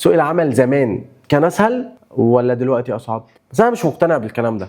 سوق العمل زمان كان اسهل ولا دلوقتي اصعب؟ بس انا مش مقتنع بالكلام ده.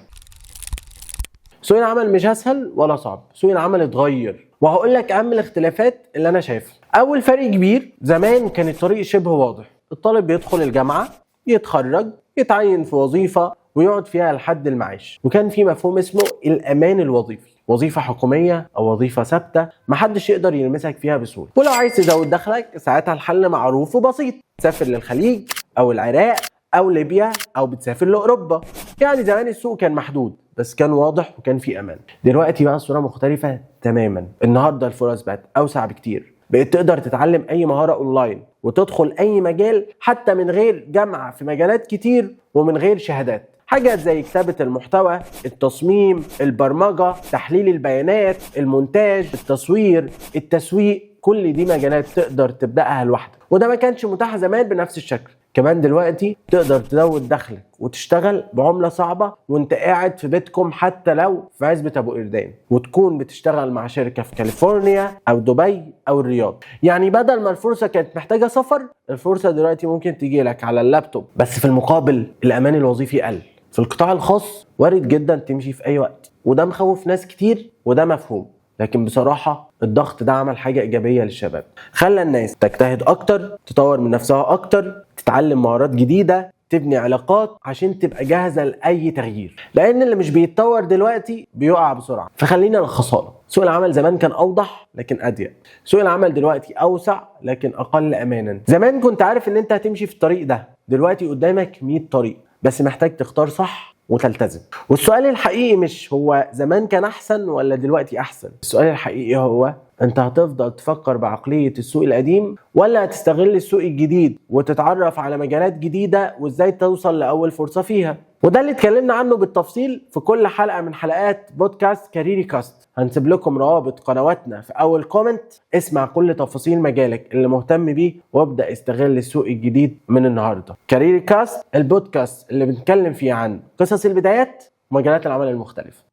سوق العمل مش اسهل ولا صعب، سوق العمل اتغير، وهقول لك اهم الاختلافات اللي انا شايفها. اول فرق كبير، زمان كان الطريق شبه واضح، الطالب بيدخل الجامعه، يتخرج، يتعين في وظيفه ويقعد فيها لحد المعاش، وكان في مفهوم اسمه الامان الوظيفي، وظيفه حكوميه او وظيفه ثابته محدش يقدر يلمسك فيها بسهوله، ولو عايز تزود دخلك ساعتها الحل معروف وبسيط، تسافر للخليج او العراق او ليبيا او بتسافر لاوروبا. يعني زمان السوق كان محدود بس كان واضح وكان في امان. دلوقتي بقى الصوره مختلفه تماما، النهارده الفرص بقت اوسع بكتير، بقيت تقدر تتعلم اي مهاره اونلاين وتدخل اي مجال حتى من غير جامعه في مجالات كتير ومن غير شهادات. حاجات زي كتابة المحتوى، التصميم، البرمجة، تحليل البيانات، المونتاج، التصوير، التسويق، كل دي مجالات تقدر تبدأها لوحدك، وده ما كانش متاح زمان بنفس الشكل. كمان دلوقتي تقدر تزود دخلك وتشتغل بعملة صعبة وانت قاعد في بيتكم حتى لو في عزبة ابو قردان، وتكون بتشتغل مع شركة في كاليفورنيا او دبي او الرياض. يعني بدل ما الفرصة كانت محتاجة سفر، الفرصة دلوقتي ممكن تجي لك على اللابتوب. بس في المقابل الامان الوظيفي قل. في القطاع الخاص وارد جدا تمشي في اي وقت، وده مخوف ناس كتير وده مفهوم، لكن بصراحة الضغط ده عمل حاجة إيجابية للشباب، خلى الناس تجتهد أكتر، تطور من نفسها أكتر، تتعلم مهارات جديدة، تبني علاقات عشان تبقى جاهزة لأي تغيير، لأن اللي مش بيتطور دلوقتي بيقع بسرعة. فخلينا نلخصها، سوق العمل زمان كان أوضح لكن أضيق، سوق العمل دلوقتي أوسع لكن أقل أمانا. زمان كنت عارف إن أنت هتمشي في الطريق ده، دلوقتي قدامك 100 طريق، بس محتاج تختار صح وتلتزم. والسؤال الحقيقي مش هو زمان كان احسن ولا دلوقتي احسن، السؤال الحقيقي هو انت هتفضل تفكر بعقلية السوق القديم ولا هتستغل السوق الجديد وتتعرف على مجالات جديدة وازاي توصل لأول فرصة فيها. وده اللي اتكلمنا عنه بالتفصيل في كل حلقة من حلقات بودكاست كاريري كاست. هنسيب لكم روابط قنواتنا في اول كومنت، اسمع كل تفاصيل مجالك اللي مهتم بيه وابدأ استغل السوق الجديد من النهاردة. كاريري كاست، البودكاست اللي بنتكلم فيه عن قصص البدايات ومجالات العمل المختلفة.